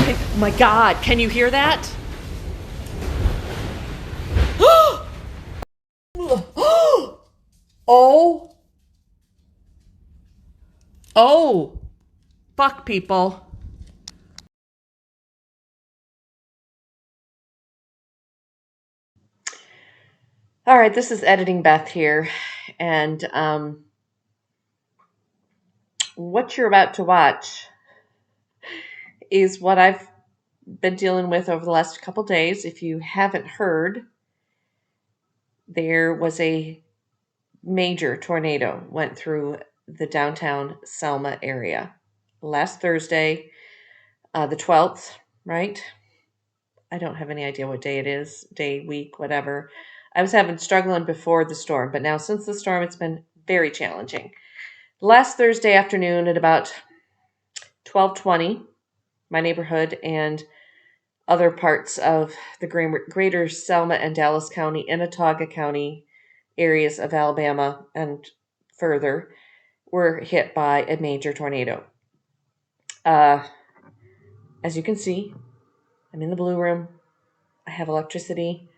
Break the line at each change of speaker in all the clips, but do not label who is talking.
Oh my God, can you hear that? Oh. Oh. Fuck, people. All right, this is Editing Beth here. And what you're about to watch is what I've been dealing with over the last couple days. If you haven't heard, there was a major tornado went through the downtown Selma area last Thursday, the 12th, right? I don't have any idea what day it is, day, week, whatever. I was struggling before the storm, but now since the storm, it's been very challenging. Last Thursday afternoon at about 12:20, my neighborhood and other parts of the greater Selma and Dallas County, Onondaga County areas of Alabama and further were hit by a major tornado. As you can see, I'm in the blue room. I have electricity,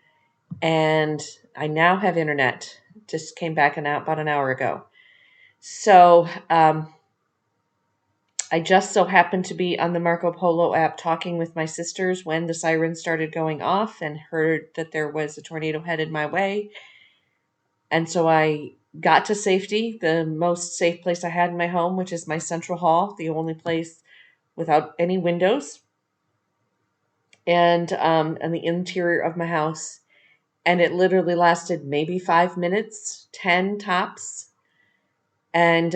and I now have internet. Just came back about an hour ago. So I just so happened to be on the Marco Polo app talking with my sisters when the sirens started going off and heard that there was a tornado headed my way. And so I got to safety, the most safe place I had in my home, which is my central hall, the only place without any windows, and the interior of my house. And it literally lasted maybe 5 minutes, 10 tops. And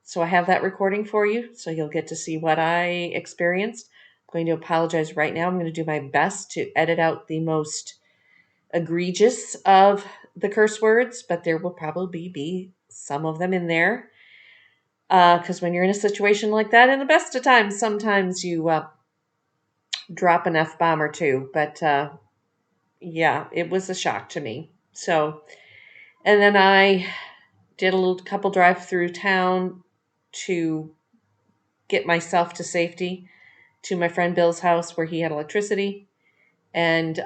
so I have that recording for you, so you'll get to see what I experienced. I'm going to apologize right now. I'm going to do my best to edit out the most egregious of the curse words, but there will probably be some of them in there. Because when you're in a situation like that, in the best of times, sometimes you drop an F-bomb or two. But yeah, it was a shock to me. So, and then I did a little couple drive through town to get myself to safety to my friend Bill's house where he had electricity. And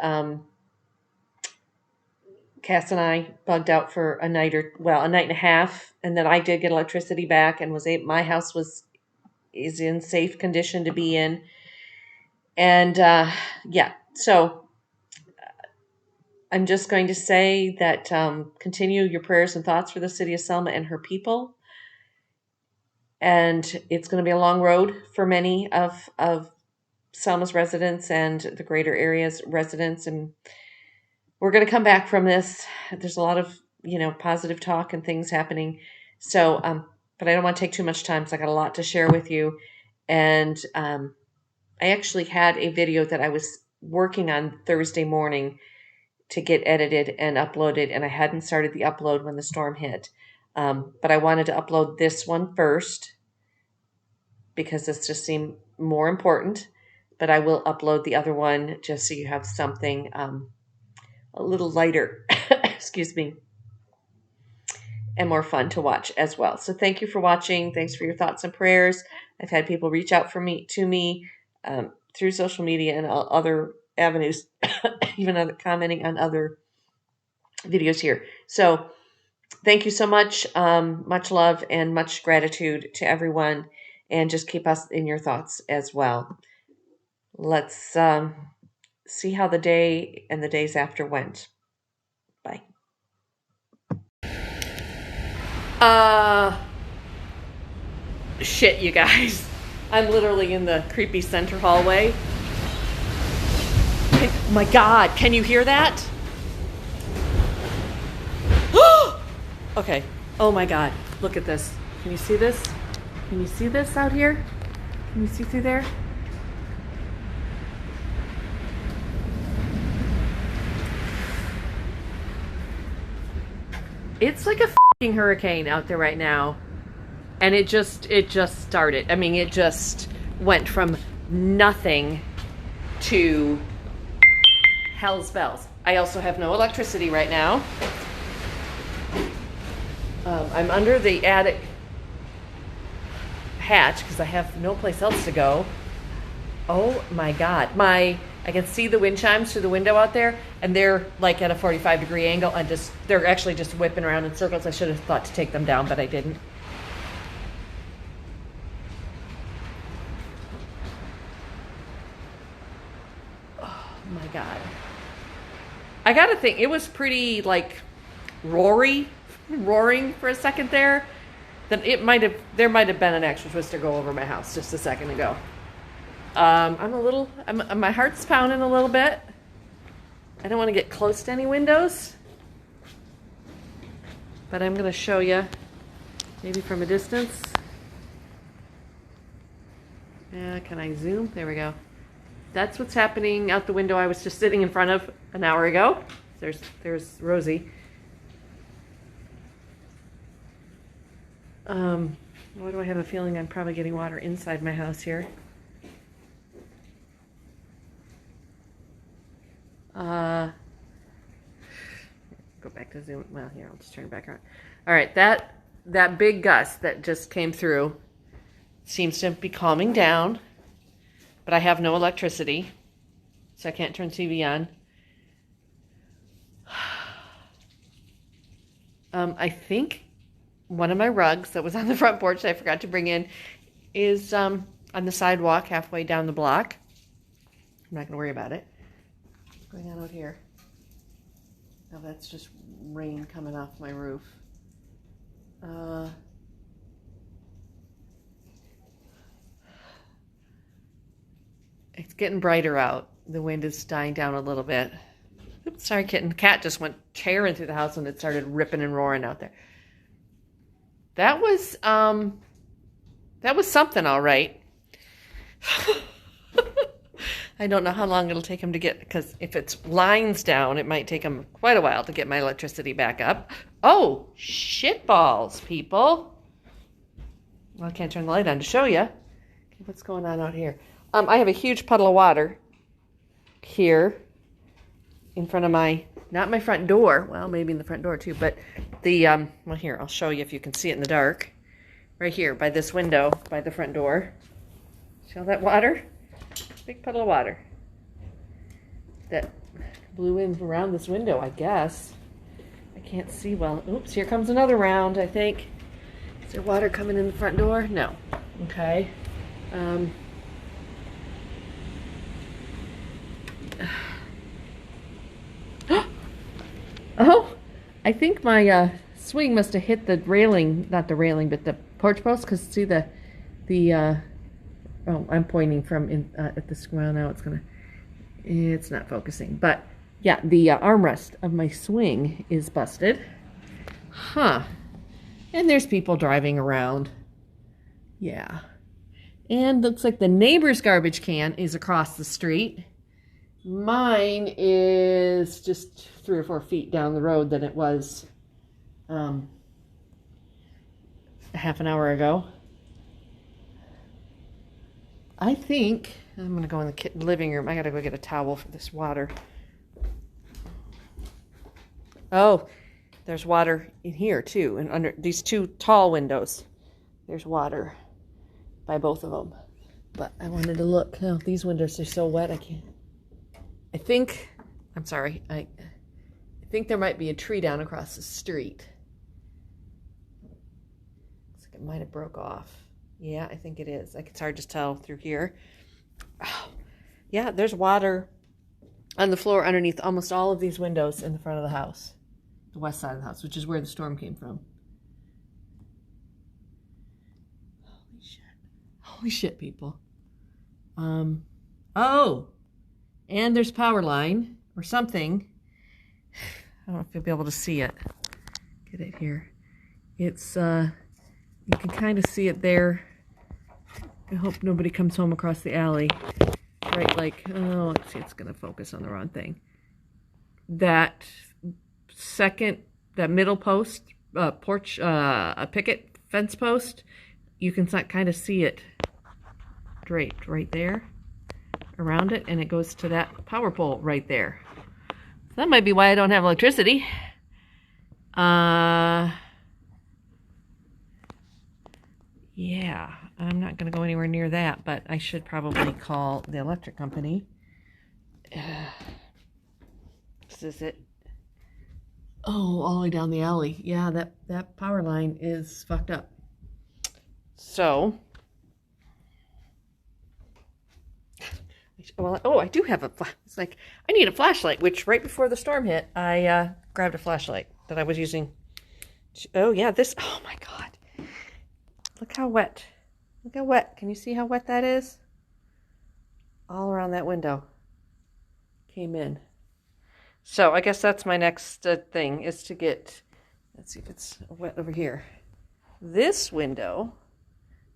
Cass and I bugged out for a night and a half. And then I did get electricity back and my house is in safe condition to be in. And yeah, so I'm just going to say that continue your prayers and thoughts for the city of Selma and her people. And it's going to be a long road for many of Selma's residents and the greater area's residents. And we're going to come back from this. There's a lot of, positive talk and things happening. So, but I don't want to take too much time because I got a lot to share with you. And I actually had a video that I was working on Thursday morning to get edited and uploaded, and I hadn't started the upload when the storm hit. But I wanted to upload this one first because this just seemed more important. But I will upload the other one just so you have something a little lighter, excuse me, and more fun to watch as well. So thank you for watching. Thanks for your thoughts and prayers. I've had people reach out to me through social media and other avenues, even commenting on other videos here. So thank you so much. Much love and much gratitude to everyone. And just keep us in your thoughts as well. Let's see how the day and the days after went. Bye. Shit, you guys. I'm literally in the creepy center hallway. Oh my God, can you hear that? Okay. Oh my God, look at this. Can you see this? Can you see this out here? Can you see through there? It's like a fucking hurricane out there right now. And it just started. I mean, it just went from nothing to hell's bells. I also have no electricity right now. I'm under the attic hatch because I have no place else to go. Oh my God. I can see the wind chimes through the window out there, and they're like at a 45-degree angle, and they're actually just whipping around in circles. I should have thought to take them down, but I didn't. Oh my God. I gotta think, it was pretty like roaring for a second there. Then there might have been an extra twister go over my house just a second ago. My heart's pounding a little bit. I don't want to get close to any windows, but I'm going to show you maybe from a distance. Can I zoom? There we go. That's what's happening out the window I was just sitting in front of an hour ago. There's Rosie. Why do I have a feeling I'm probably getting water inside my house here? Go back to zoom. Well, here, I'll just turn it back around. All right, that big gust that just came through seems to be calming down, but I have no electricity, so I can't turn TV on. I think one of my rugs that was on the front porch that I forgot to bring in is on the sidewalk halfway down the block. I'm not going to worry about it. What's going on out here? No, that's just rain coming off my roof. It's getting brighter out. The wind is dying down a little bit. Oops, sorry, kitten. The cat just went tearing through the house when it started ripping and roaring out there. That was something, all right. I don't know how long it'll take him to get, because if it's lines down, it might take him quite a while to get my electricity back up. Oh, shitballs, people. Well, I can't turn the light on to show you. Okay, what's going on out here? I have a huge puddle of water here in front of not my front door. Well, maybe in the front door too, but well, here, I'll show you if you can see it in the dark. Right here by this window, by the front door. See all that water? Big puddle of water that blew in around this window, I guess. I can't see well. Oops, here comes another round, I think. Is there water coming in the front door? No. Okay. Oh, I think my swing must have hit the railing, not the railing, but the porch post, because see oh, I'm pointing from at the square now. It's not focusing. But yeah, the armrest of my swing is busted. Huh. And there's people driving around. Yeah. And looks like the neighbor's garbage can is across the street. Mine is just 3 or 4 feet down the road than it was half an hour ago. I think I'm going to go in the living room. I got to go get a towel for this water. Oh, there's water in here too. And under these 2 tall windows, there's water by both of them. But I wanted to look. Oh, these windows are so wet I can't. I think there might be a tree down across the street. Looks like it might have broke off. Yeah, I think it is. It's hard to tell through here. Oh, yeah, there's water on the floor underneath almost all of these windows in the front of the house. The west side of the house, which is where the storm came from. Holy shit. Holy shit, people. Oh, and there's power line or something. I don't know if you'll be able to see it. Get it here. It's, you can kind of see it there. I hope nobody comes home across the alley. Right, like, oh, let's see, it's going to focus on the wrong thing. That middle post, a picket fence post, you can kind of see it draped right there around it, and it goes to that power pole right there. So that might be why I don't have electricity. Yeah. I'm not going to go anywhere near that, but I should probably call the electric company. This is it. Oh, all the way down the alley. Yeah, that power line is fucked up. So, well, oh, I do have it's like, I need a flashlight, which right before the storm hit, I grabbed a flashlight that I was using. Oh, yeah, oh my God. Look how wet. Look how wet. Can you see how wet that is? All around that window. Came in. So I guess that's my next thing is to get, let's see if it's wet over here. This window,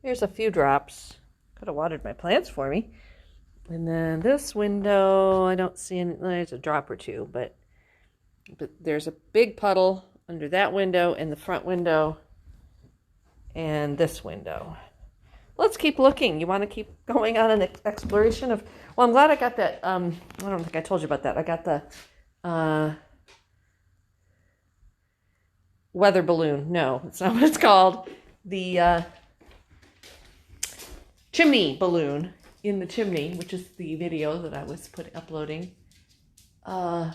there's a few drops. Could have watered my plants for me. And then this window, I don't see any, there's a drop or two, but there's a big puddle under that window and the front window and this window. Let's keep looking. You want to keep going on an exploration of, well, I'm glad I got that, I don't think I told you about that. I got the weather balloon. No, it's not what it's called. The chimney balloon in the chimney, which is the video that I was uploading. The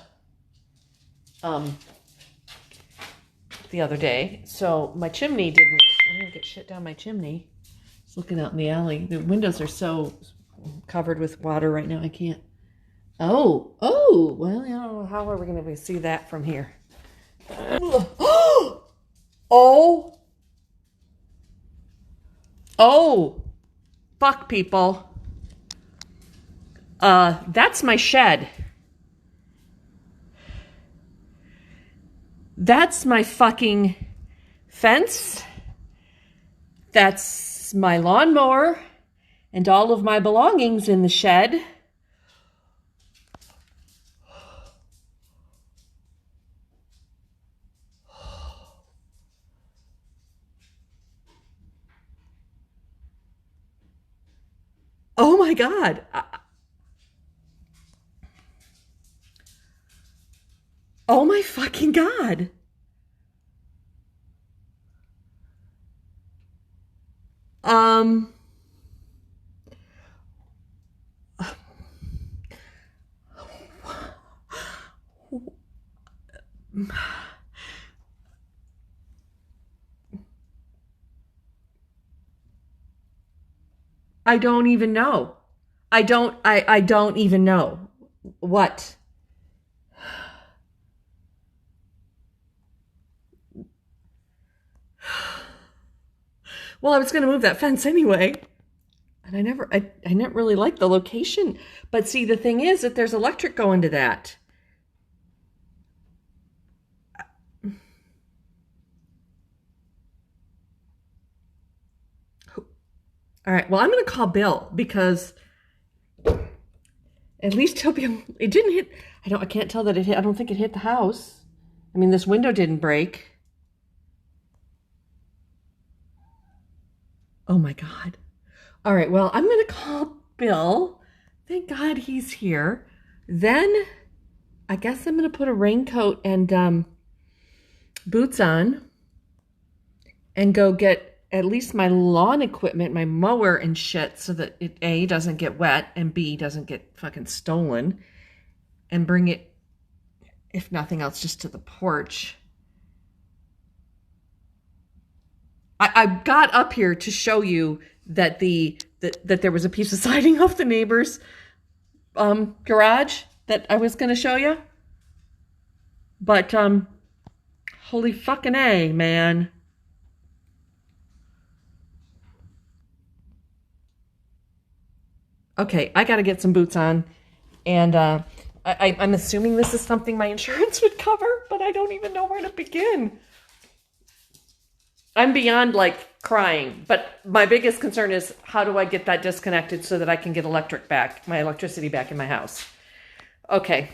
other day. So my chimney I didn't get shit down my chimney. Just looking out in the alley. The windows are so covered with water right now. I can't. Oh, well, you know, how are we going to see that from here? Oh, fuck, people. That's my shed. That's my fucking fence. That's my lawnmower and all of my belongings in the shed. Oh my God. Oh my fucking God. I don't even know. I don't even know. What? Well, I was going to move that fence anyway. And I never really liked the location. But see, the thing is that there's electric going to that. All right, well, I'm going to call Bill because at least he'll be, it didn't hit, I can't tell that it hit, I don't think it hit the house. I mean, this window didn't break. Oh my God. All right, well, I'm going to call Bill. Thank God he's here. Then I guess I'm going to put a raincoat and boots on and go get at least my lawn equipment, my mower and shit, so that it A, doesn't get wet, and B, doesn't get fucking stolen, and bring it, if nothing else, just to the porch. I got up here to show you that that there was a piece of siding off the neighbor's garage that I was going to show you. But holy fucking A, man. Okay, I got to get some boots on. And I'm assuming this is something my insurance would cover, but I don't even know where to begin. I'm beyond like crying, but my biggest concern is how do I get that disconnected so that I can get my electricity back in my house. Okay.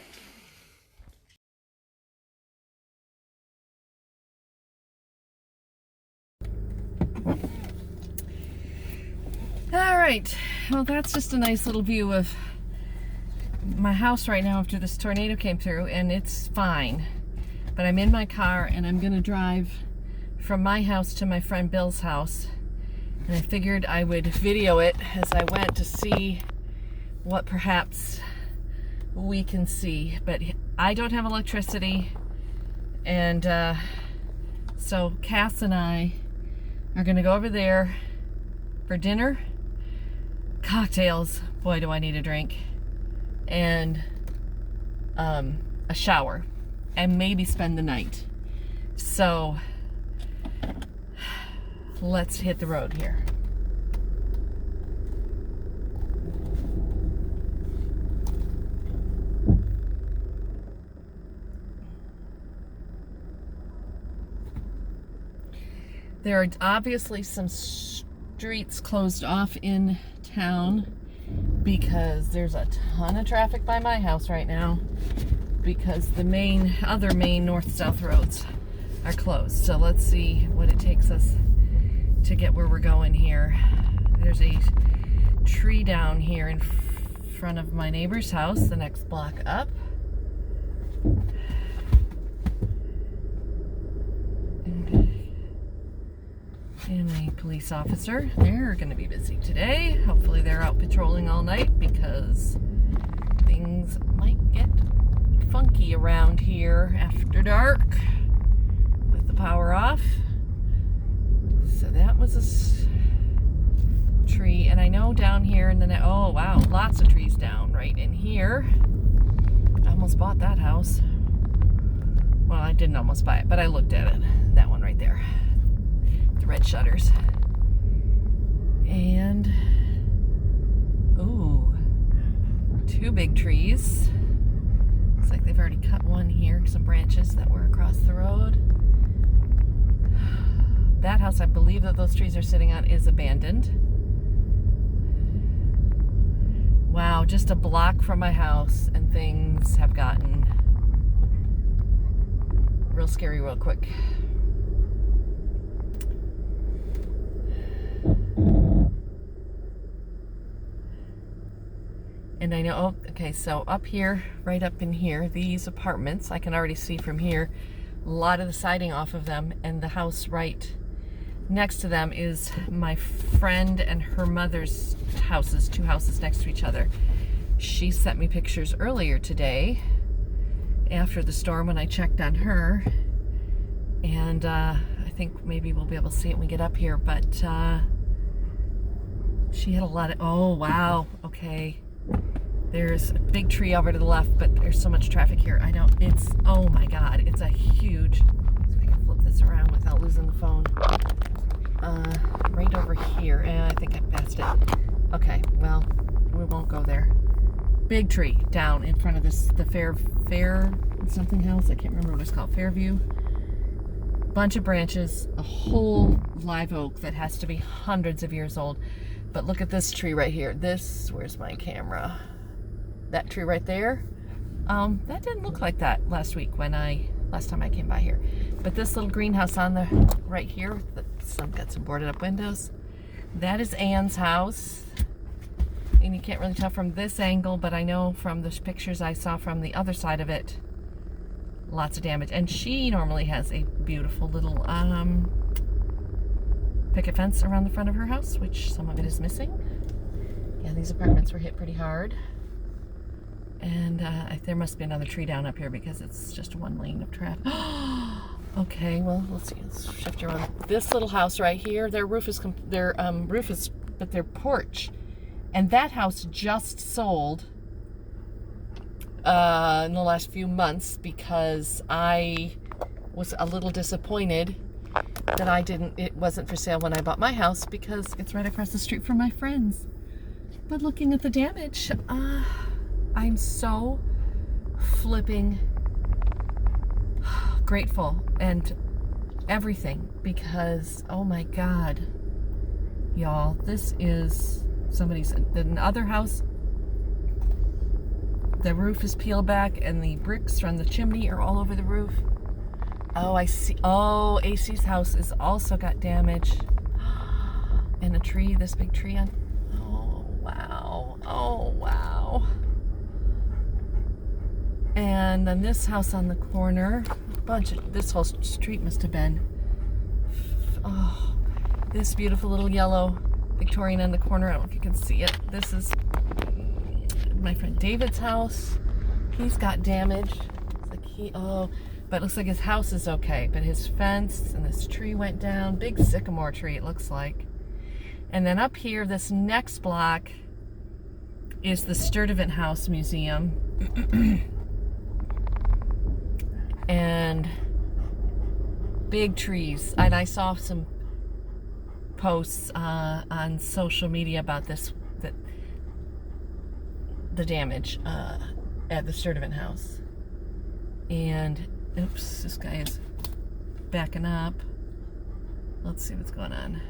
All right, well, that's just a nice little view of my house right now after this tornado came through, and it's fine. But I'm in my car, and I'm going to drive from my house to my friend Bill's house And I figured I would video it as I went to see what perhaps we can see. But I don't have electricity, and so Cass and I are gonna go over there for dinner, cocktails, boy do I need a drink, and a shower, and maybe spend the night. So let's hit the road here. There are obviously some streets closed off in town because there's a ton of traffic by my house right now because the other main north-south roads are closed. So let's see what it takes us to get where we're going here. There's a tree down here in front of my neighbor's house, the next block up. And a police officer. They're going to be busy today. Hopefully they're out patrolling all night because things might get funky around here after dark with the power off. So that was a tree. And I know down here in the oh wow, lots of trees down right in here. I almost bought that house. Well, I didn't almost buy it, but I looked at it. That one right there. The red shutters. And ooh, two big trees. Looks like they've already cut one here, some branches that were across the road. That house, I believe that those trees are sitting on, is abandoned. Wow, just a block from my house and things have gotten real scary real quick. And I know, oh, okay, so up here, right up in here, these apartments, I can already see from here, a lot of the siding off of them, and the house right next to them is my friend and her mother's houses, two houses next to each other. She sent me pictures earlier today, after the storm, when I checked on her, and I think maybe we'll be able to see it when we get up here, but she had a lot of, oh wow, okay. There's a big tree over to the left, but there's so much traffic here. I know it's, oh my God, it's a huge, see if I can flip this around without losing the phone. Right over here, and I think I passed it. Okay, well, we won't go there. Big tree down in front of this, the fair something house, I can't remember what it's called, Fairview. Bunch of branches, a whole live oak that has to be hundreds of years old. But look at this tree right here. This, where's my camera? That tree right there. That didn't look like that last time I came by here. But this little greenhouse on the right here, got some boarded up windows. That is Anne's house. And you can't really tell from this angle, but I know from the pictures I saw from the other side of it, lots of damage. And she normally has a beautiful little picket fence around the front of her house, which some of it is missing. Yeah, these apartments were hit pretty hard. And there must be another tree down up here because it's just one lane of traffic. Okay, well, let's see. Let's shift around. This little house right here, their roof is, but their porch. And that house just sold in the last few months because I was a little disappointed that it wasn't for sale when I bought my house because it's right across the street from my friends. But looking at the damage, I'm so flipping grateful and everything because, oh my God, y'all, this is the other house. The roof is peeled back and the bricks from the chimney are all over the roof. Oh, I see. Oh, AC's house is also got damage. And a tree, this big tree on. Oh, wow. Oh, wow. And then this house on the corner, this whole street must have been, oh, this beautiful little yellow Victorian in the corner. I don't know if you can see it. This is my friend David's house. He's got damaged. It's like but it looks like his house is okay. But his fence and this tree went down. Big sycamore tree, it looks like. And then up here, this next block is the Sturtevant House Museum. And big trees. And I saw some posts on social media about the damage at the Sturtevant House. And oops, this guy is backing up. Let's see what's going on.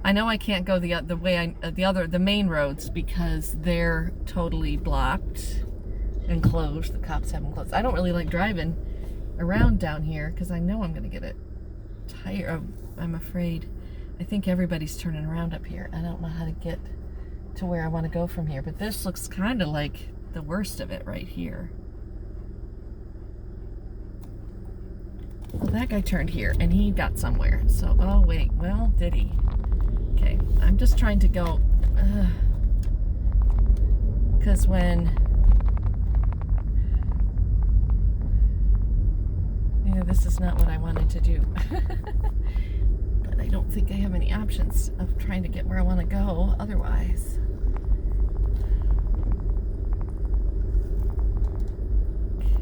I know I can't go the main roads because they're totally blocked and closed. The cops have them closed. I don't really like driving around down here because I know I'm going to get it tired. I'm afraid. I think everybody's turning around up here. I don't know how to get to where I want to go from here, but this looks kind of like the worst of it right here. Well, that guy turned here and he got somewhere. So, oh wait, well, did he? Okay, I'm just trying to go, because this is not what I wanted to do. But I don't think I have any options of trying to get where I want to go otherwise.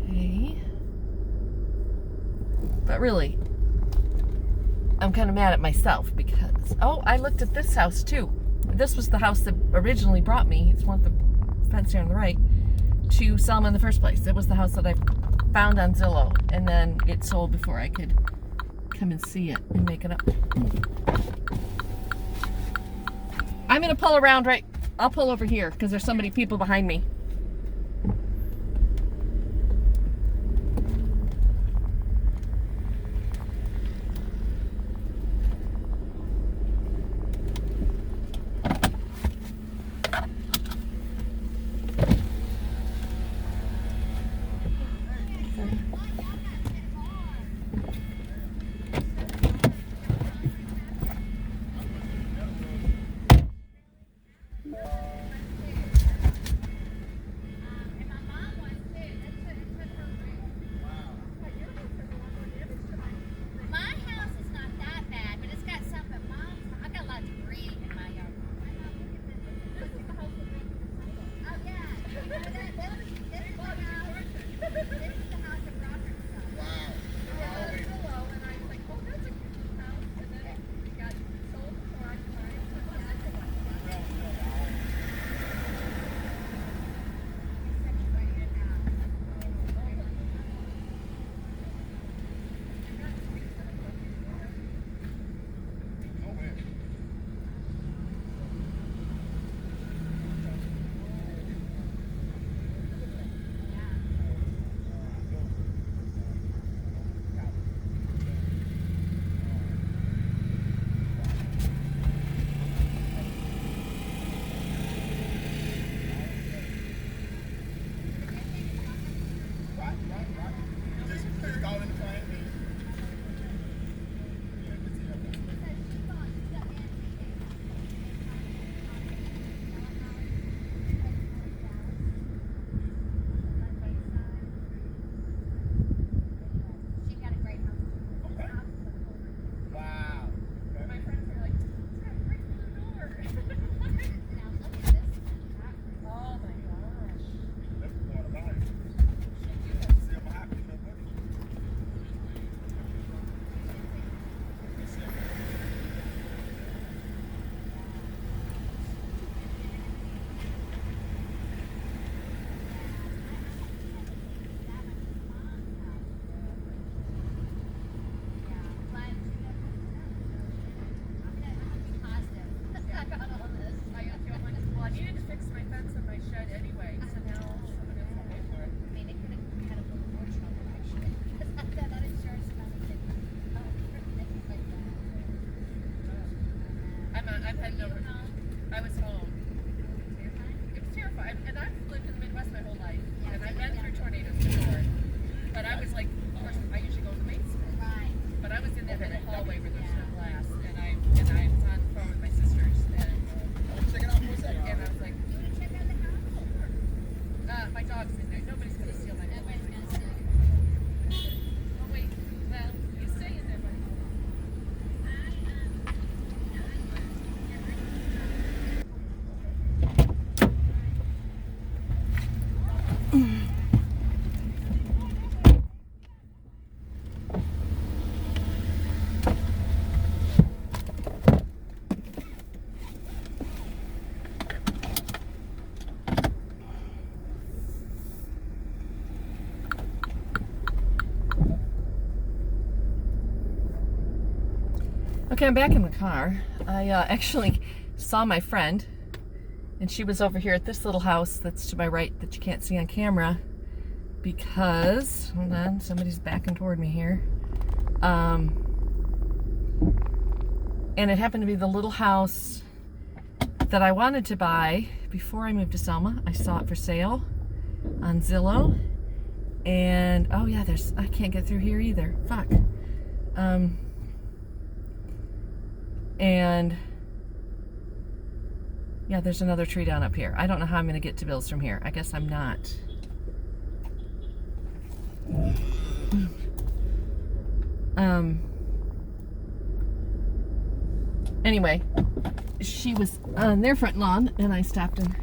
Okay. But really, I'm kind of mad at myself because, I looked at this house too. This was the house that originally brought me, it's one of the fence here on the right, to Selma in the first place. It was the house that I found on Zillow, and then it sold before I could come and see it and make it up. I'm gonna pull around I'll pull over here because there's so many people behind me. I'm heading over. I was home. It was terrifying. And I've lived in the Midwest my whole life. And I've been through tornadoes before. But I was like, of course, I usually go in the basement. Right. Okay, I'm back in the car. I actually saw my friend, and she was over here at this little house that's to my right that you can't see on camera because, hold on, somebody's backing toward me here. And it happened to be the little house that I wanted to buy before I moved to Selma. I saw it for sale on Zillow, and oh yeah, I can't get through here either. Fuck. And yeah, there's another tree down up here. I don't know how I'm going to get to Bill's from here. I guess I'm not. Anyway, she was on their front lawn, and I stopped and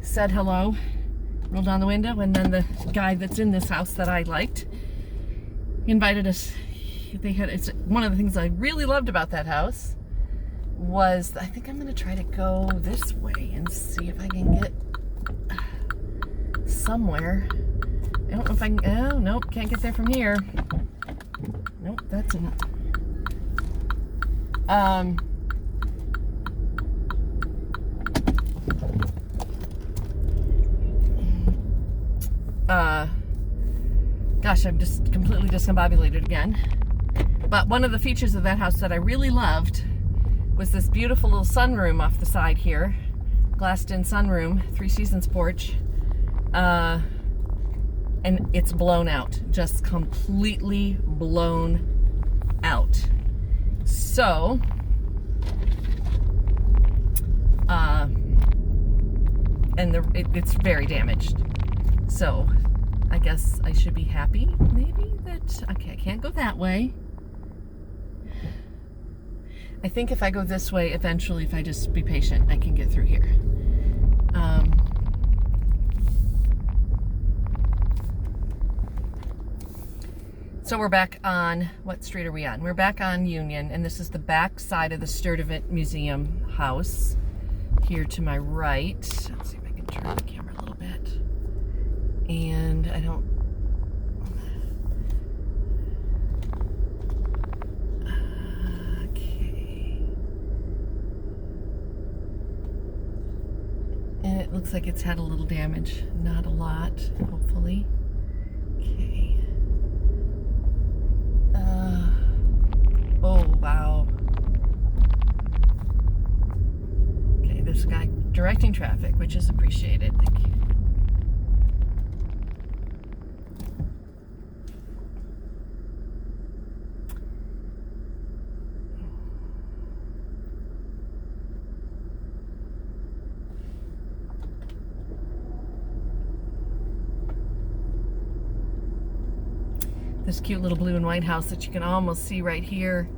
said hello, rolled down the window, and then the guy that's in this house that I liked invited us. It's one of the things I really loved about that house was, I think I'm going to try to go this way and see if I can get somewhere. I don't know if I can, oh, nope, can't get there from here. Nope, that's enough. Gosh, I'm just completely discombobulated again. But one of the features of that house that I really loved was this beautiful little sunroom off the side here. Glassed-in sunroom, 3 Seasons porch. And it's blown out. Just completely blown out. So, and it's very damaged. So, I guess I should be happy, maybe, that, okay, I can't go that way. I think if I go this way, eventually, if I just be patient, I can get through here. So we're back on, what street are we on? We're back on Union, and this is the back side of the Sturdivant Museum house. Here to my right. Let's see if I can turn the camera a little bit. And I don't... Okay. And it looks like it's had a little damage. Not a lot, hopefully. Okay. Oh, wow. Okay, this guy directing traffic, which is appreciated. Thank you. This cute little blue and white house that you can almost see right here.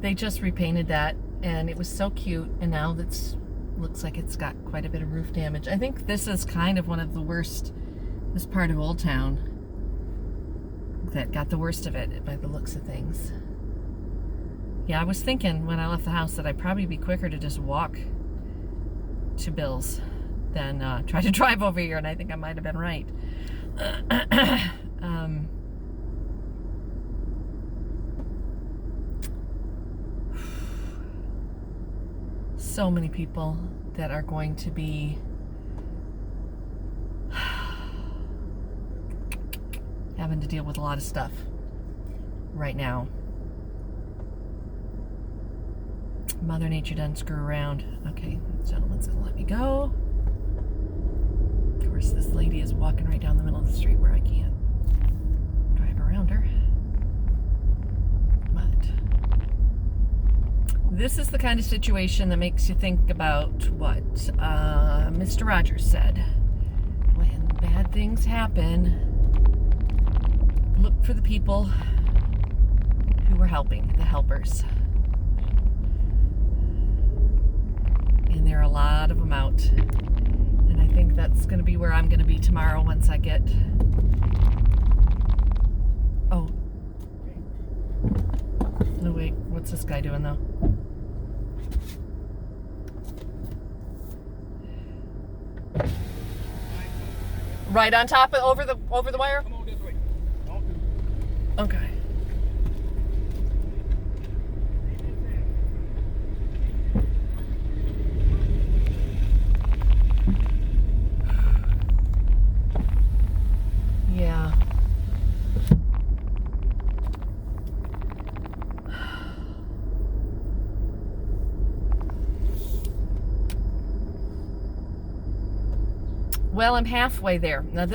They just repainted that, and it was so cute, and now that's looks like it's got quite a bit of roof damage. I think this is kind of one of the worst, this part of Old Town that got the worst of it by the looks of things. Yeah, I was thinking when I left the house that I'd probably be quicker to just walk to Bill's than try to drive over here, and I think I might have been right. So many people that are going to be having to deal with a lot of stuff right now. Mother Nature doesn't screw around. Okay, the gentleman's gonna let me go. Of course, this lady is walking right down the middle of the street where I can't drive around her. This is the kind of situation that makes you think about what Mr. Rogers said. When bad things happen, look for the people who were helping, the helpers. And there are a lot of them out. And I think that's going to be where I'm going to be tomorrow once I get... Oh. No, wait. What's this guy doing, though? Right on top of over the wire?
Come on this way.
Okay. Well, I'm halfway there. Now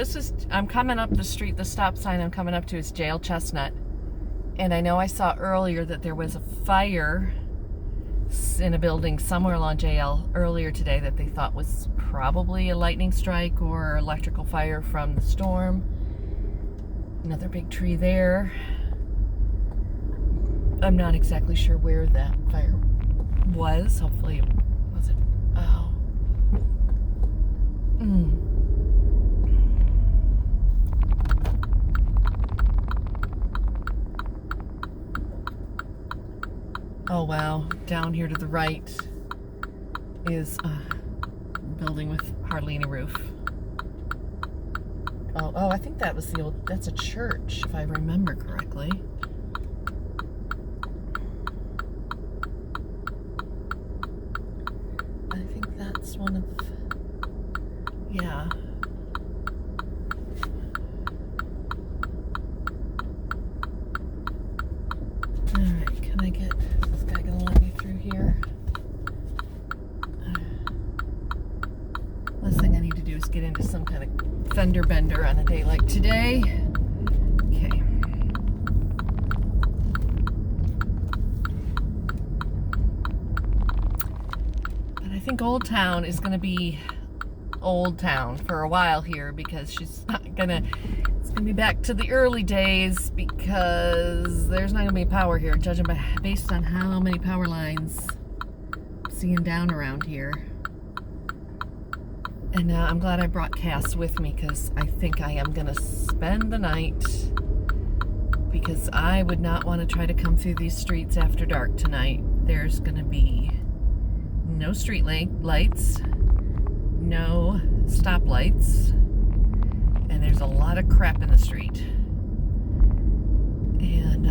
I'm coming up the street, the stop sign I'm coming up to is Jail Chestnut. And I know I saw earlier that there was a fire in a building somewhere along JL earlier today that they thought was probably a lightning strike or electrical fire from the storm. Another big tree there. I'm not exactly sure where that fire was. Hopefully it wasn't. Oh. Oh wow, down here to the right is a building with hardly any roof. Oh, I think that was that's a church, if I remember correctly. I think that's one of, yeah. Alright, can I get, is this guy gonna let me through here? Last thing I need to do is get into some kind of fender bender on a day like today. Okay. But I think Old Town is gonna be Old Town for a while here because she's not gonna, it's gonna be back to the early days because there's not gonna be power here, judging based on how many power lines I'm seeing down around here. And I'm glad I brought Cass with me because I think I am gonna spend the night because I would not want to try to come through these streets after dark tonight. There's gonna be no street lights, no stoplights, and there's a lot of crap in the street. And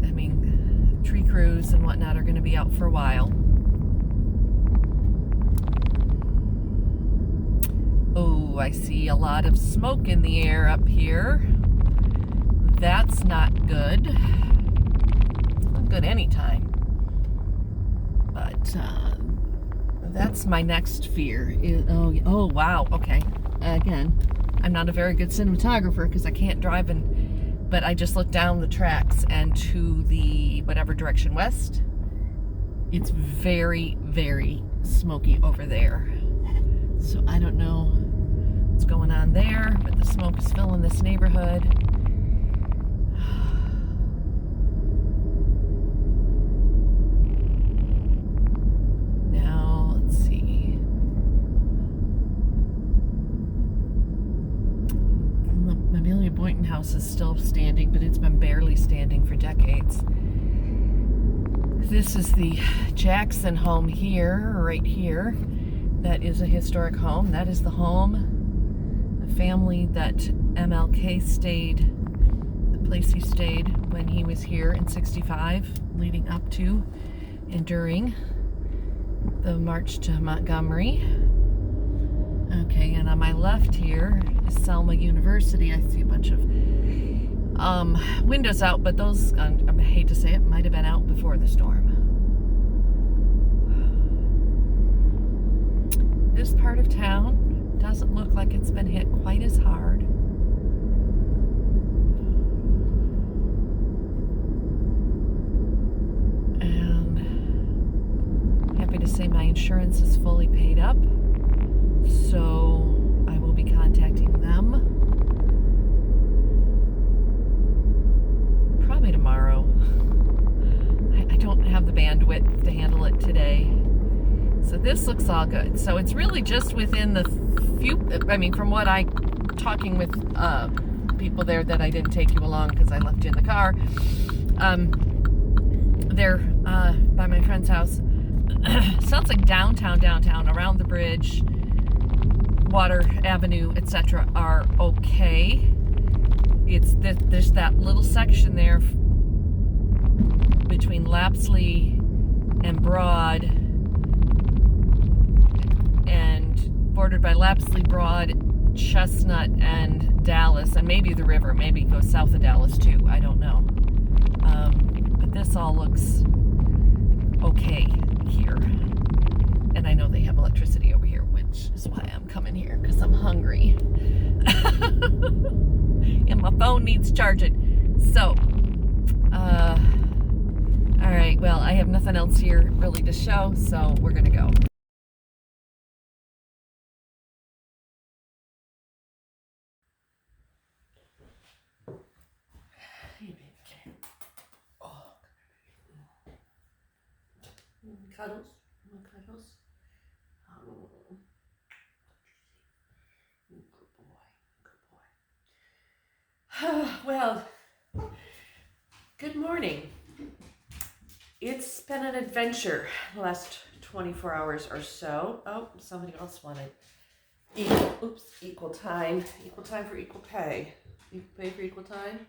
I mean, tree crews and whatnot are going to be out for a while. Oh, I see a lot of smoke in the air up here. That's not good. It's not good anytime. But that's my next fear. Oh wow, okay. Again, I'm not a very good cinematographer because I can't drive, but I just looked down the tracks and to the whatever direction west, it's very, very smoky over there. So I don't know what's going on there, but the smoke is filling this neighborhood. Now, let's see. The Amelia Boynton house is still standing, but it's been barely standing for decades. This is the Jackson home here, right here. That is a historic home. That is the home, the family that MLK stayed, the place he stayed when he was here in '65, leading up to and during the march to Montgomery. Okay, and on my left here is Selma University. I see a bunch of windows out, but those, I hate to say it, might have been out before the storm. This part of town doesn't look like it's been hit quite as hard. And happy to say my insurance is fully paid up, so I will be contacting them probably tomorrow. I don't have the bandwidth to handle it today. So this looks all good. So it's really just within the from what talking with people there that I didn't take you along because I left you in the car. They're by my friend's house. Sounds like downtown, around the bridge, Water Avenue, etc. are okay. There's that little section there between Lapsley and Broad, and bordered by Lapsley, Broad, Chestnut, and Dallas, and maybe the river. Maybe it goes south of Dallas too. I don't know. But this all looks okay here. And I know they have electricity over here, which That's why I'm coming here, because I'm hungry. And my phone needs charging. So, all right, well, I have nothing else here really to show, so we're going to go. Cuddles? Cuddles? Oh. Good boy. Good boy. Well, good morning. It's been an adventure the last 24 hours or so. Oh, somebody else wanted equal time. Equal time for equal pay. Equal pay for equal time?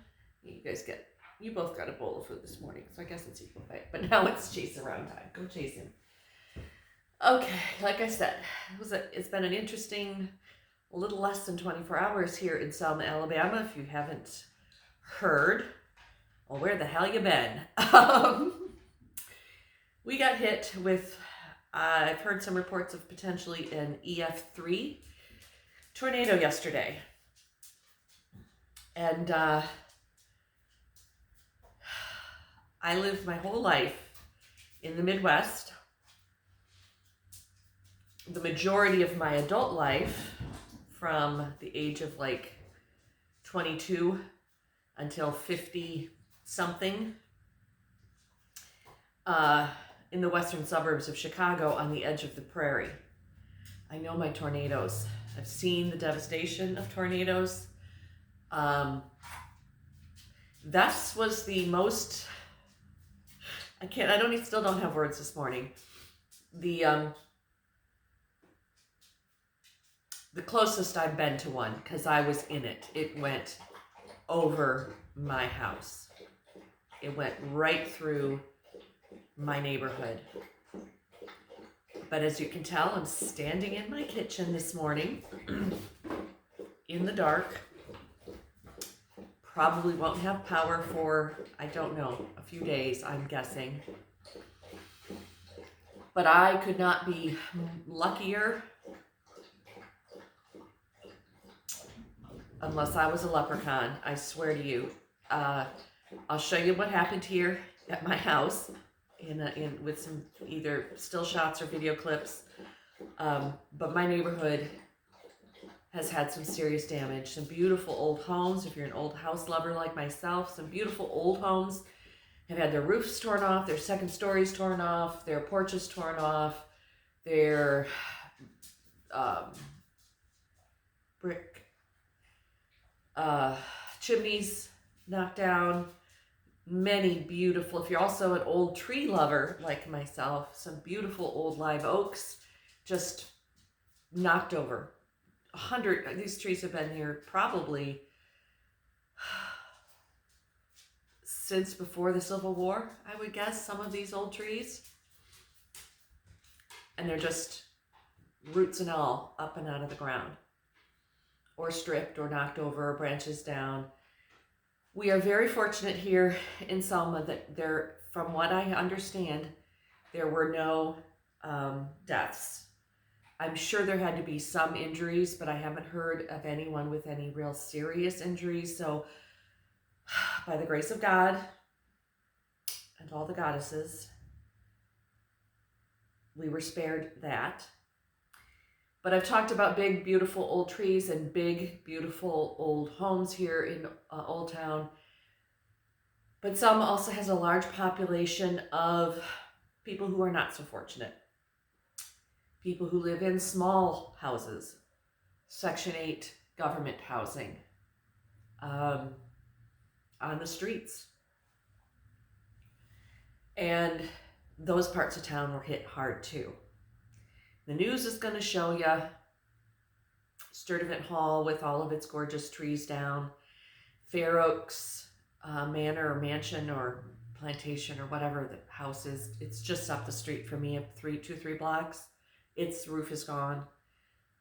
You both got a bowl of food this morning, so I guess it's equal pay. But now it's chase around time. Go chase him. Okay, like I said, it's been an interesting little less than 24 hours here in Selma, Alabama. If you haven't heard, well, where the hell you been? We got hit with, I've heard some reports of potentially an EF3 tornado yesterday. And I lived my whole life in the Midwest. The majority of my adult life, from the age of like 22 until 50 something, in the western suburbs of Chicago on the edge of the prairie. I know my tornadoes. I've seen the devastation of tornadoes. That was the most, still don't have words this morning. The closest I've been to one, because I was in it. It went over my house. It went right through my neighborhood. But as you can tell, I'm standing in my kitchen this morning in the dark. Probably won't have power for, I don't know, a few days, I'm guessing. But I could not be luckier unless I was a leprechaun, I swear to you. I'll show you what happened here at my house with some either still shots or video clips. But my neighborhood has had some serious damage. Some beautiful old homes, if you're an old house lover like myself, some beautiful old homes have had their roofs torn off, their second stories torn off, their porches torn off, their brick chimneys knocked down. Many beautiful, if you're also an old tree lover like myself, some beautiful old live oaks just knocked over. 100, these trees have been here probably since before the Civil War, I would guess, some of these old trees. And they're just roots and all up and out of the ground, or stripped or knocked over, or branches down. We are very fortunate here in Selma that from what I understand, there were no deaths. I'm sure there had to be some injuries, but I haven't heard of anyone with any real serious injuries. So by the grace of God and all the goddesses, we were spared that. But I've talked about big, beautiful old trees and big, beautiful old homes here in Old Town. But Selma also has a large population of people who are not so fortunate. People who live in small houses, Section 8 government housing, on the streets. And those parts of town were hit hard too. The news is going to show you Sturdivant Hall with all of its gorgeous trees down, Fair Oaks Manor or mansion or plantation or whatever the house is. It's just up the street from me, 3 blocks. Its roof is gone.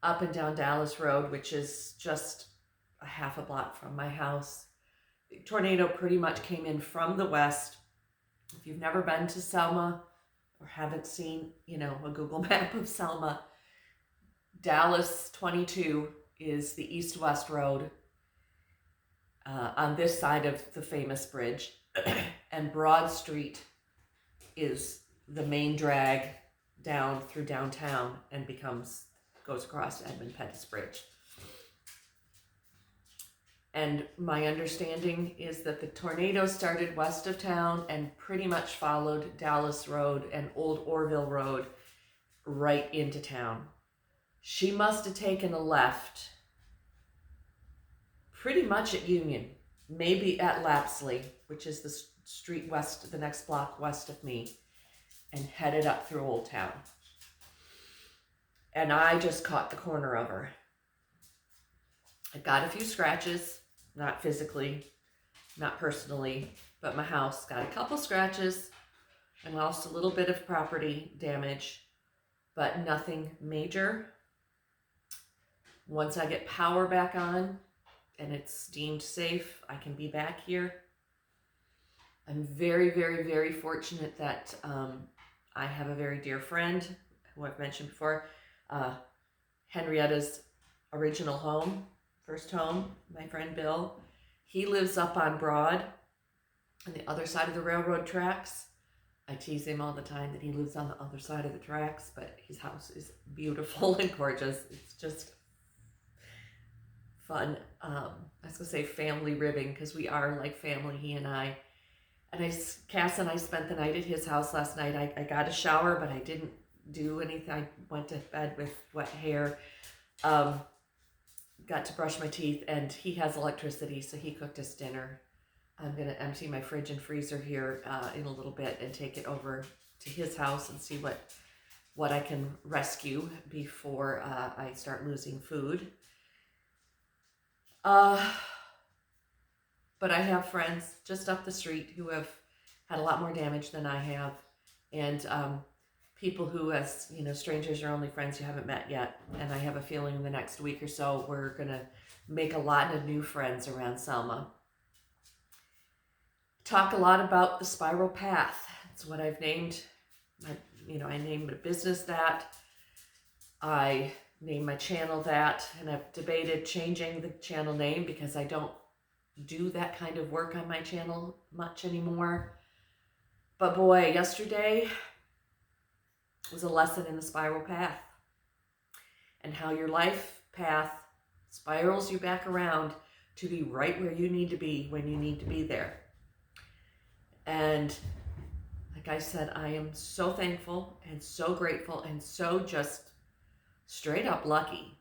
Up and down Dallas Road, which is just a half a block from my house. The tornado pretty much came in from the west. If you've never been to Selma or haven't seen, a Google map of Selma, Dallas 22 is the east-west road on this side of the famous bridge, and Broad Street is the main drag down through downtown and goes across Edmund Pettus Bridge. And my understanding is that the tornado started west of town and pretty much followed Dallas Road and Old Orville Road right into town. She must have taken a left pretty much at Union, maybe at Lapsley, which is the street west, the next block west of me, and headed up through Old Town. And I just caught the corner of her. I got a few scratches, not physically, not personally, but my house got a couple scratches. I lost a little bit of property damage, but nothing major. Once I get power back on and it's deemed safe, I can be back here. I'm very, very, very fortunate that I have a very dear friend who I've mentioned before, Henrietta's original home, first home, my friend Bill. He lives up on Broad on the other side of the railroad tracks. I tease him all the time that he lives on the other side of the tracks, but his house is beautiful and gorgeous. It's just fun. I was gonna say family ribbing, because we are like family, he and I. And Cass and I spent the night at his house last night. I got a shower, but I didn't do anything. I went to bed with wet hair. Got to brush my teeth, and he has electricity, so he cooked us dinner. I'm gonna empty my fridge and freezer here in a little bit and take it over to his house and see what I can rescue before I start losing food. But I have friends just up the street who have had a lot more damage than I have, and people who, as you know, strangers are only friends you haven't met yet. And I have a feeling in the next week or so we're gonna make a lot of new friends around Selma. Talk a lot about the spiral path. It's what I've named. I named my business that. I named my channel that, and I've debated changing the channel name because I don't do that kind of work on my channel much anymore. But boy, yesterday was a lesson in the spiral path and how your life path spirals you back around to be right where you need to be when you need to be there. And like I said, I am so thankful and so grateful and so just straight up lucky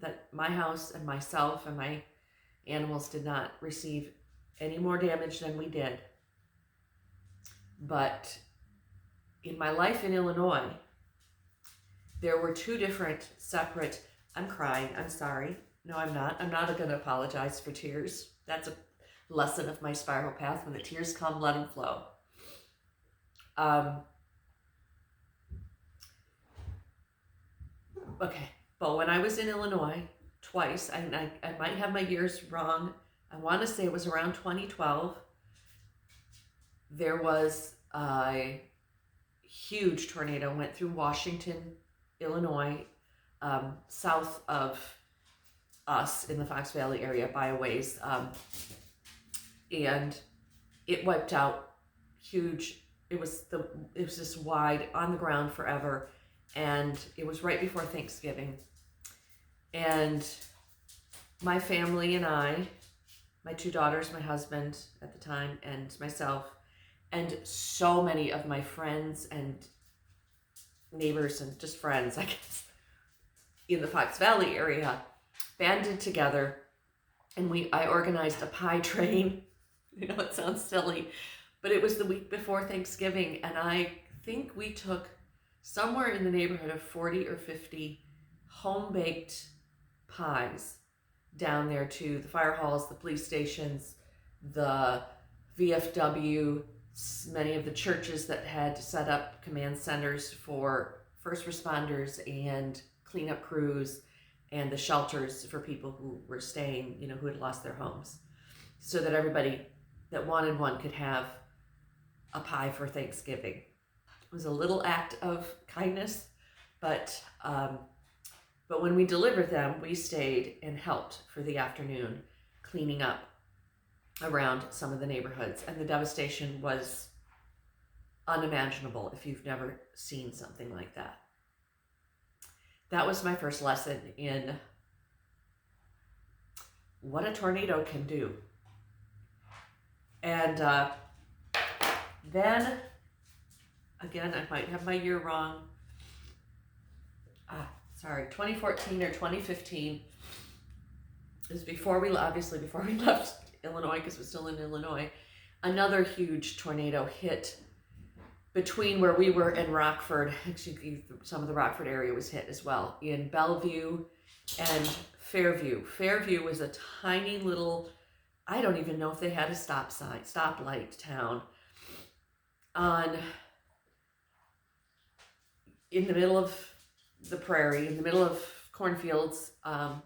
that my house and myself and my animals did not receive any more damage than we did. But in my life in Illinois, there were two different separate, I'm crying, I'm sorry. No, I'm not. I'm not going to apologize for tears. That's a lesson of my spiral path. When the tears come, let them flow. Okay, but when I was in Illinois twice, I might have my years wrong. I want to say it was around 2012. There was a huge tornado went through Washington, Illinois, south of us in the Fox Valley area by a ways, and it wiped out huge. It was just wide on the ground forever, and it was right before Thanksgiving. And my family and I, my two daughters, my husband at the time, and myself, and so many of my friends and neighbors and just friends, I guess, in the Fox Valley area, banded together, and I organized a pie train. You know, it sounds silly, but it was the week before Thanksgiving, and I think we took somewhere in the neighborhood of 40 or 50 home-baked pies down there to the fire halls, the police stations, the VFW, many of the churches that had set up command centers for first responders and cleanup crews, and the shelters for people who were staying, you know, who had lost their homes, so that everybody that wanted one could have a pie for Thanksgiving. It was a little act of kindness, but But when we delivered them, we stayed and helped for the afternoon, cleaning up around some of the neighborhoods. And the devastation was unimaginable if you've never seen something like that. That was my first lesson in what a tornado can do. And then, again, I might have my year wrong. 2014 or 2015 is before we left Illinois, because we're still in Illinois. Another huge tornado hit between where we were and Rockford. Actually, some of the Rockford area was hit as well, in Bellevue and Fairview. Fairview was a tiny little, I don't even know if they had a stoplight town in the middle of the prairie, in the middle of cornfields, and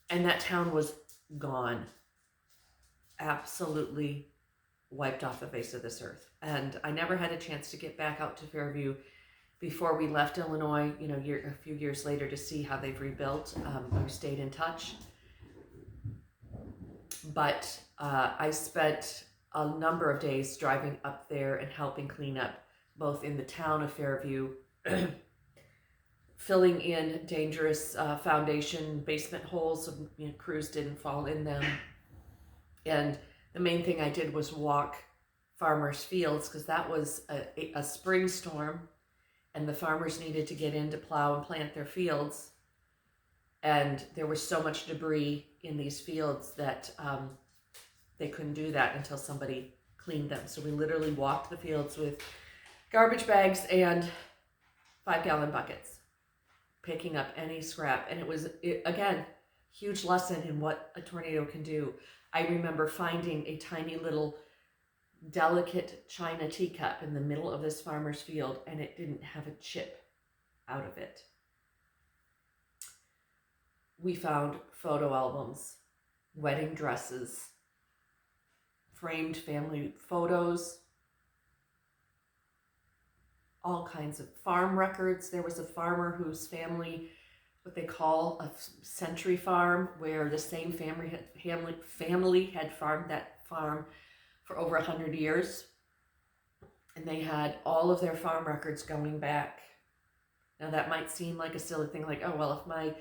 that town was gone, absolutely wiped off the face of this earth. And I never had a chance to get back out to Fairview before we left Illinois, a few years later, to see how they've rebuilt or stayed in touch. But I spent a number of days driving up there and helping clean up both in the town of Fairview, filling in dangerous foundation basement holes so crews didn't fall in them. And the main thing I did was walk farmers' fields, because that was a spring storm, and the farmers needed to get in to plow and plant their fields. And there was so much debris in these fields that they couldn't do that until somebody cleaned them. So we literally walked the fields with garbage bags and 5-gallon buckets, picking up any scrap. And it was, again, huge lesson in what a tornado can do. I remember finding a tiny little delicate china teacup in the middle of this farmer's field, and it didn't have a chip out of it. We found photo albums, wedding dresses, framed family photos, all kinds of farm records. There was a farmer whose family, what they call a century farm, where the same family had farmed that farm for over 100 years. And they had all of their farm records going back. Now that might seem like a silly thing, like, oh, well, if my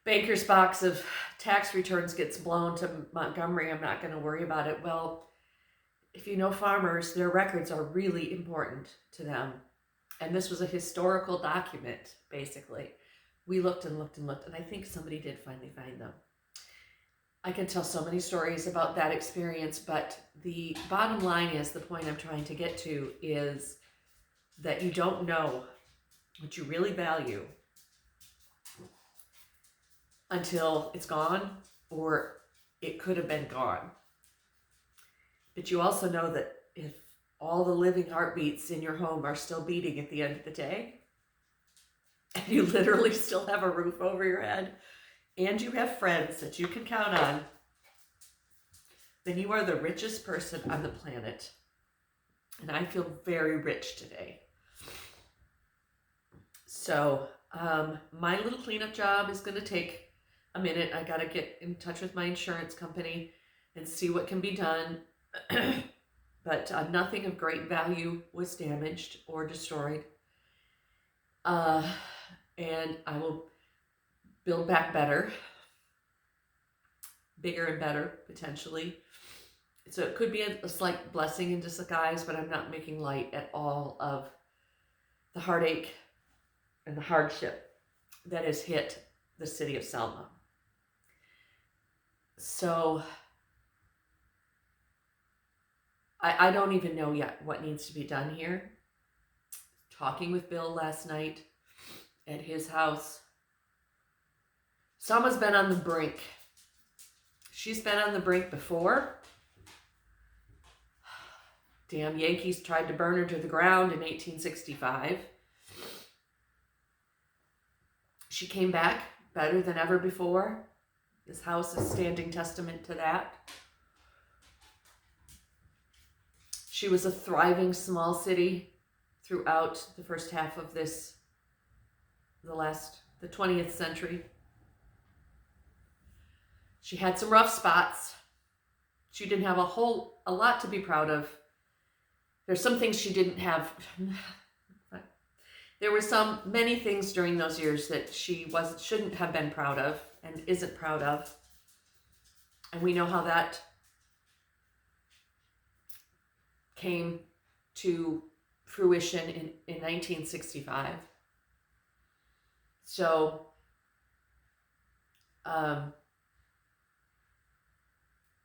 banker's box of tax returns gets blown to Montgomery, I'm not going to worry about it. Well, if you know farmers, their records are really important to them. And this was a historical document, basically. We looked and looked and looked, and I think somebody did finally find them. I can tell so many stories about that experience, but the bottom line is, the point I'm trying to get to is that you don't know what you really value until it's gone, or it could have been gone. But you also know that if all the living heartbeats in your home are still beating at the end of the day, and you literally still have a roof over your head, and you have friends that you can count on, then you are the richest person on the planet. And I feel very rich today. So my little cleanup job is going to take a minute. I got to get in touch with my insurance company and see what can be done. But nothing of great value was damaged or destroyed. And I will build back better, bigger and better, potentially. So it could be a slight blessing in disguise, but I'm not making light at all of the heartache and the hardship that has hit the city of Selma. So I don't even know yet what needs to be done here. Talking with Bill last night at his house. Selma's been on the brink. She's been on the brink before. Damn Yankees tried to burn her to the ground in 1865. She came back better than ever before. This house is standing testament to that. She was a thriving small city throughout the first half of this the 20th century. She had some rough spots. She didn't have a lot to be proud of. There's some things she didn't have. There were many things during those years that she shouldn't have been proud of and isn't proud of. And we know how that came to fruition in 1965. So,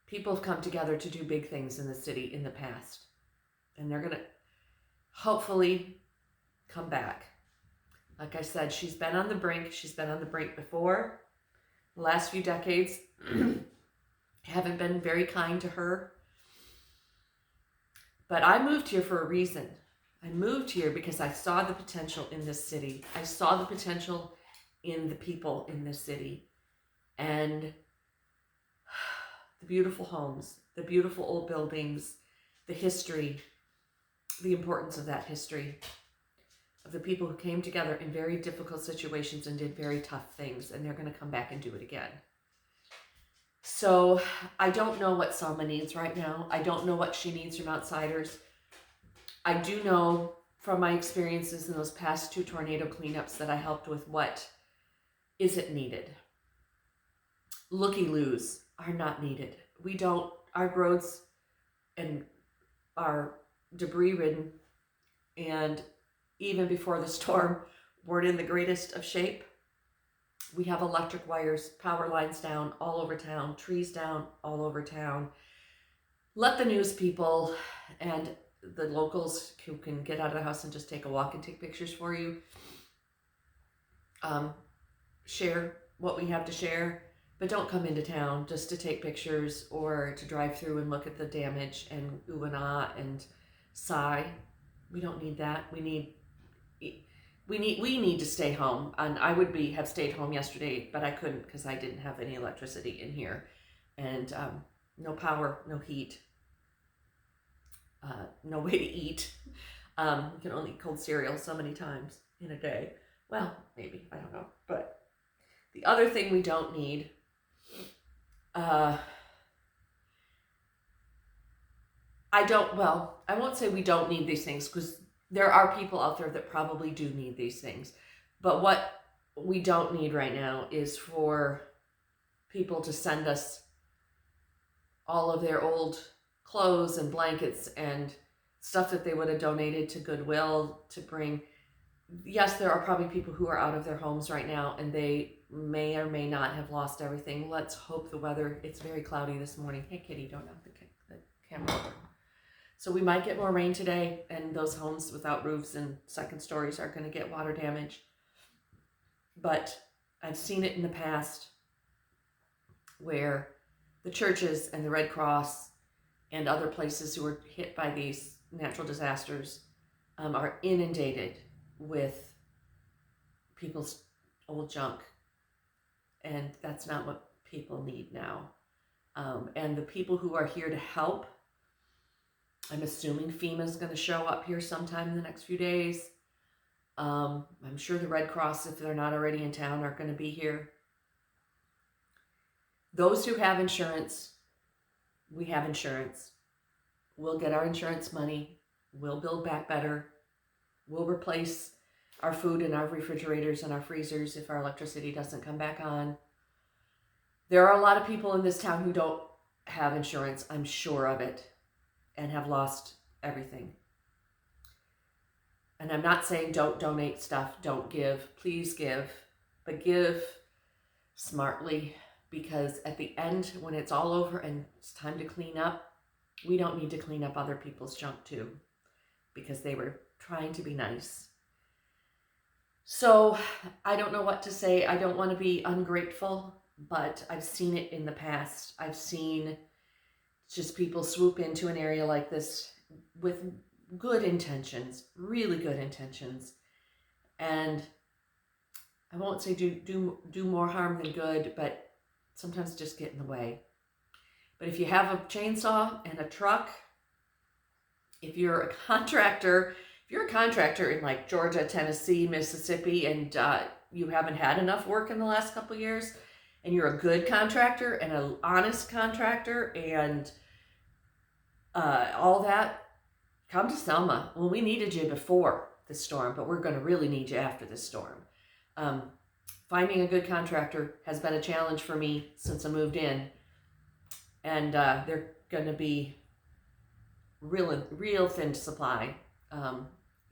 people have come together to do big things in the city in the past. And they're going to hopefully come back. Like I said, she's been on the brink. She's been on the brink before. The last few decades haven't been very kind to her. But I moved here for a reason. I moved here because I saw the potential in this city. I saw the potential in the people in this city. And the beautiful homes, the beautiful old buildings, the history, the importance of that history, of the people who came together in very difficult situations and did very tough things, and they're going to come back and do it again. So I don't know what Selma needs right now. I don't know what she needs from outsiders. I do know from my experiences in those past 2 tornado cleanups that I helped with what isn't needed. Looky-loos are not needed. Our roads and are debris-ridden, and even before the storm, weren't in the greatest of shape. We have electric wires, power lines down all over town, trees down all over town. Let the news people and the locals who can get out of the house and just take a walk and take pictures for you, share what we have to share, but don't come into town just to take pictures or to drive through and look at the damage and ooh and ah and sigh. We don't need that. We need to stay home. And I would have stayed home yesterday, but I couldn't because I didn't have any electricity in here, and no power, no heat, no way to eat. You can only eat cold cereal so many times in a day. Well, maybe, I don't know. But the other thing we don't need, I won't say we don't need these things, because there are people out there that probably do need these things. But what we don't need right now is for people to send us all of their old clothes and blankets and stuff that they would have donated to Goodwill to bring. Yes, there are probably people who are out of their homes right now and they may or may not have lost everything. Let's hope the weather, it's very cloudy this morning. Hey kitty, don't knock the camera over. So we might get more rain today, and those homes without roofs and second stories are going to get water damage. But I've seen it in the past where the churches and the Red Cross and other places who were hit by these natural disasters are inundated with people's old junk. And that's not what people need now. And the people who are here to help, I'm assuming FEMA's going to show up here sometime in the next few days. I'm sure the Red Cross, if they're not already in town, are going to be here. Those who have insurance, we have insurance. We'll get our insurance money. We'll build back better. We'll replace our food in our refrigerators and our freezers if our electricity doesn't come back on. There are a lot of people in this town who don't have insurance, I'm sure of it, and have lost everything. And I'm not saying don't donate stuff, don't give. Please give, but give smartly, because at the end, when it's all over and it's time to clean up, we don't need to clean up other people's junk too, because they were trying to be nice. So I don't know what to say. I don't want to be ungrateful, but I've seen it in the past. I've seen just people swoop into an area like this with good intentions, really good intentions. And I won't say do more harm than good, but sometimes just get in the way. But if you have a chainsaw and a truck, if you're a contractor If you're a contractor in like Georgia, Tennessee, Mississippi, and you haven't had enough work in the last couple of years, and you're a good contractor and an honest contractor and all that, come to Selma. Well, we needed you before the storm, but we're going to really need you after the storm. Finding a good contractor has been a challenge for me since I moved in, and they're going to be real thin supply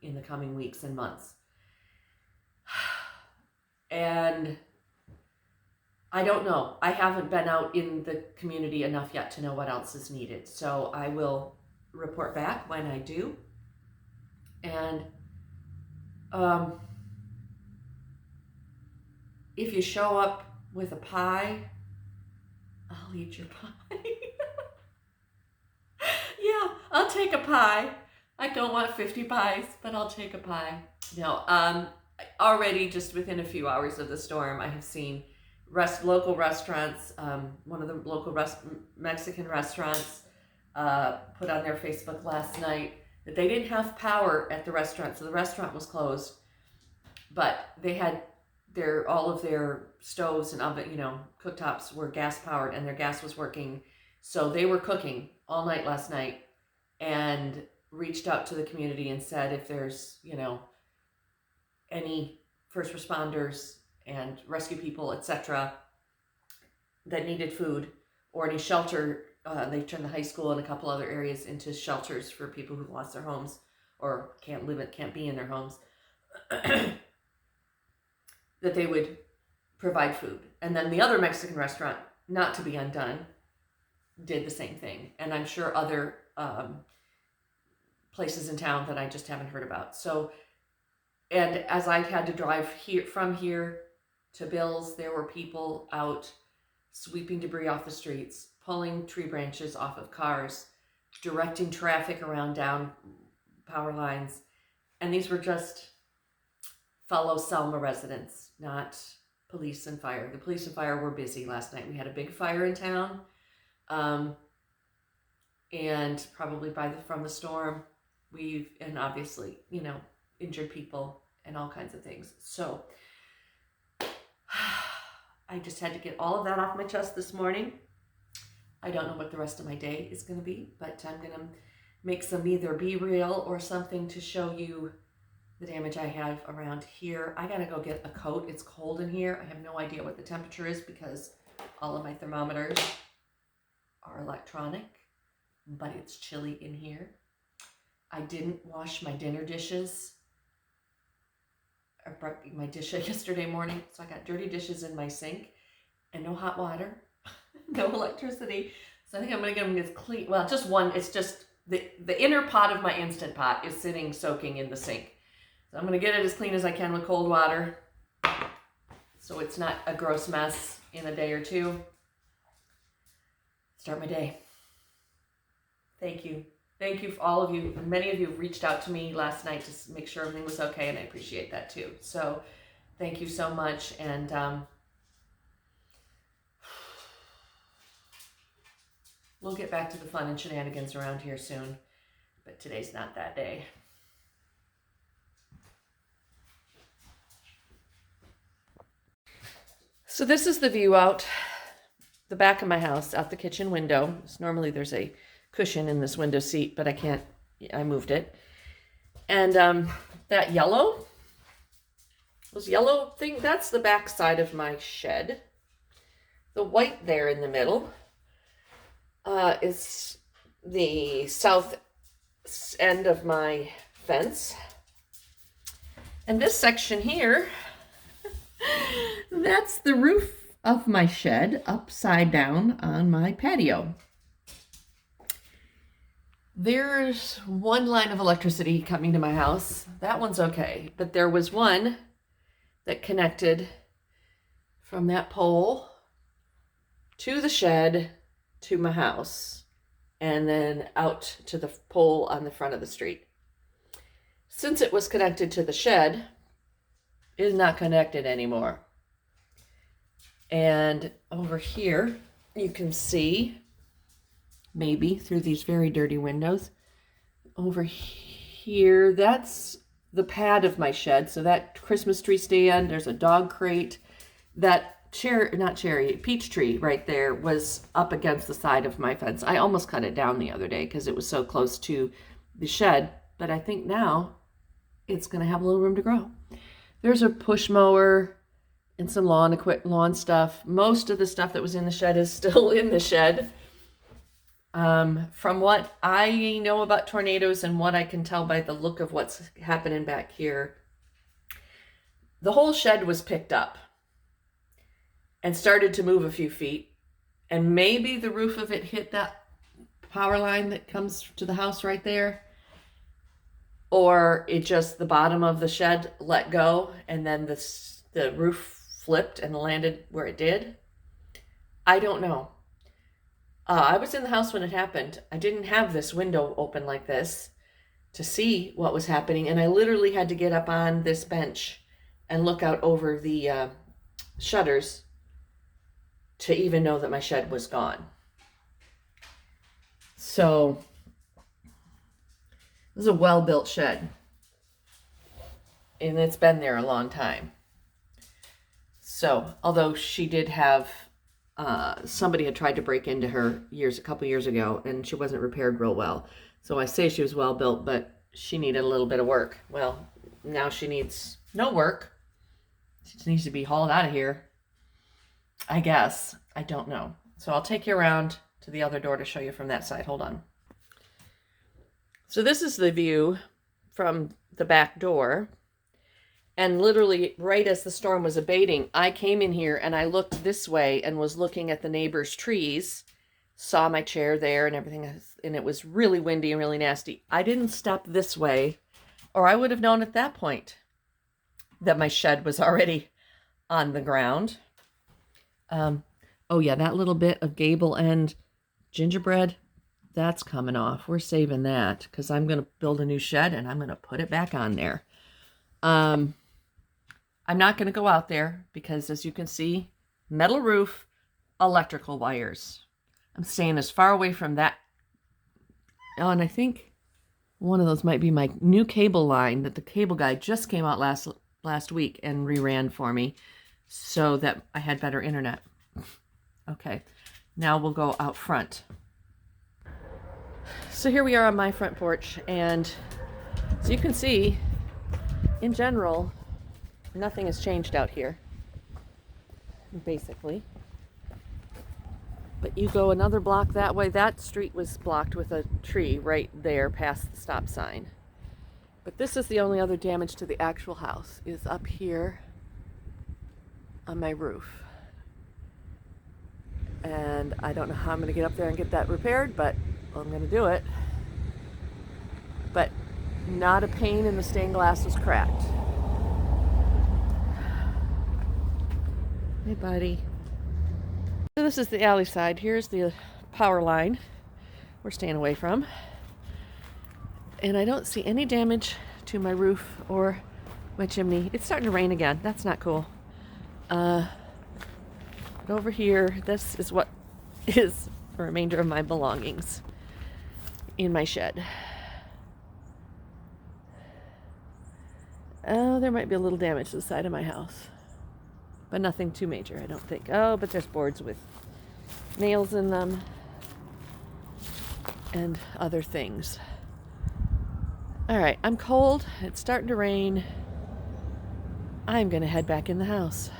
in the coming weeks and months. And I don't know. I haven't been out in the community enough yet to know what else is needed. So I will report back when I do. And if you show up with a pie, I'll eat your pie. Yeah, I'll take a pie. I don't want 50 pies, but I'll take a pie. No, already just within a few hours of the storm, I have seen local restaurants, one of the local Mexican restaurants put on their Facebook last night that they didn't have power at the restaurant, so the restaurant was closed, but they had all of their stoves and oven, cooktops were gas powered, and their gas was working, so they were cooking all night last night, and reached out to the community and said if there's any first responders and rescue people, etc., that needed food or any shelter. They turned the high school and a couple other areas into shelters for people who lost their homes or can't be in their homes, that they would provide food. And then the other Mexican restaurant, not to be undone, did the same thing. And I'm sure other places in town that I just haven't heard about. So, and as I had to drive from here to Bill's, there were people out sweeping debris off the streets, pulling tree branches off of cars, directing traffic around down power lines. And these were just fellow Selma residents, not police and fire. The police and fire were busy last night. We had a big fire in town, and probably from the storm, and obviously, injured people and all kinds of things. So I just had to get all of that off my chest this morning. I don't know what the rest of my day is going to be, but I'm going to make some either B-reel or something to show you the damage I have around here. I got to go get a coat. It's cold in here. I have no idea what the temperature is because all of my thermometers are electronic, but it's chilly in here. I didn't wash my dinner dishes. I broke my dish yesterday morning, so I got dirty dishes in my sink and no hot water, no electricity. So I think I'm going to get them as clean. Well, just one. It's just the inner pot of my Instant Pot is sitting soaking in the sink. So I'm going to get it as clean as I can with cold water so it's not a gross mess in a day or two. Start my day. Thank you. Thank you for all of you. Many of you have reached out to me last night to make sure everything was okay, and I appreciate that too. So thank you so much. And we'll get back to the fun and shenanigans around here soon, but today's not that day. So this is the view out the back of my house, out the kitchen window. Normally there's a cushion in this window seat, but I moved it. And that yellow thing, that's the back side of my shed. The white there in the middle is the south end of my fence. And this section here, that's the roof of my shed upside down on my patio. There's one line of electricity coming to my house. That one's okay. But there was one that connected from that pole to the shed to my house and then out to the pole on the front of the street. Since it was connected to the shed, it is not connected anymore. And over here, you can see, maybe through these very dirty windows, over here, that's the pad of my shed. So that Christmas tree stand, there's a dog crate. That peach tree right there was up against the side of my fence. I almost cut it down the other day because it was so close to the shed, but I think now it's going to have a little room to grow. There's a push mower and some lawn stuff. Most of the stuff that was in the shed is still in the shed. From what I know about tornadoes and what I can tell by the look of what's happening back here, the whole shed was picked up and started to move a few feet. And maybe the roof of it hit that power line that comes to the house right there. Or it just, the bottom of the shed let go and then the roof flipped and landed where it did. I don't know. I was in the house when it happened. I didn't have this window open like this to see what was happening. And I literally had to get up on this bench and look out over the shutters to even know that my shed was gone. So this is a well-built shed. And it's been there a long time. So, although she did have, somebody had tried to break into her a couple years ago, and she wasn't repaired real well. So I say she was well built, but she needed a little bit of work. Well, now she needs no work. She just needs to be hauled out of here. I guess. I don't know. So I'll take you around to the other door to show you from that side. Hold on. So this is the view from the back door. And literally right as the storm was abating, I came in here and I looked this way and was looking at the neighbor's trees, saw my chair there and everything, and it was really windy and really nasty. I didn't step this way, or I would have known at that point that my shed was already on the ground. Oh yeah, that little bit of gable end gingerbread, that's coming off. We're saving that because I'm going to build a new shed and I'm going to put it back on there. I'm not going to go out there because, as you can see, metal roof, electrical wires. I'm staying as far away from that. Oh, and I think one of those might be my new cable line that the cable guy just came out last week and reran for me so that I had better internet. Okay, now we'll go out front. So here we are on my front porch, and as you can see, in general, nothing has changed out here, basically. But you go another block that way, that street was blocked with a tree right there past the stop sign. But this is the only other damage to the actual house, is up here on my roof. And I don't know how I'm going to get up there and get that repaired, but I'm going to do it. But not a pane in the stained glass was cracked. Hey, buddy. So this is the alley side. Here's the power line we're staying away from. And I don't see any damage to my roof or my chimney. It's starting to rain again. That's not cool. But over here, this is what is the remainder of my belongings in my shed. Oh, there might be a little damage to the side of my house. But nothing too major, I don't think. Oh, but there's boards with nails in them and other things. All right, I'm cold. It's starting to rain. I'm going to head back in the house.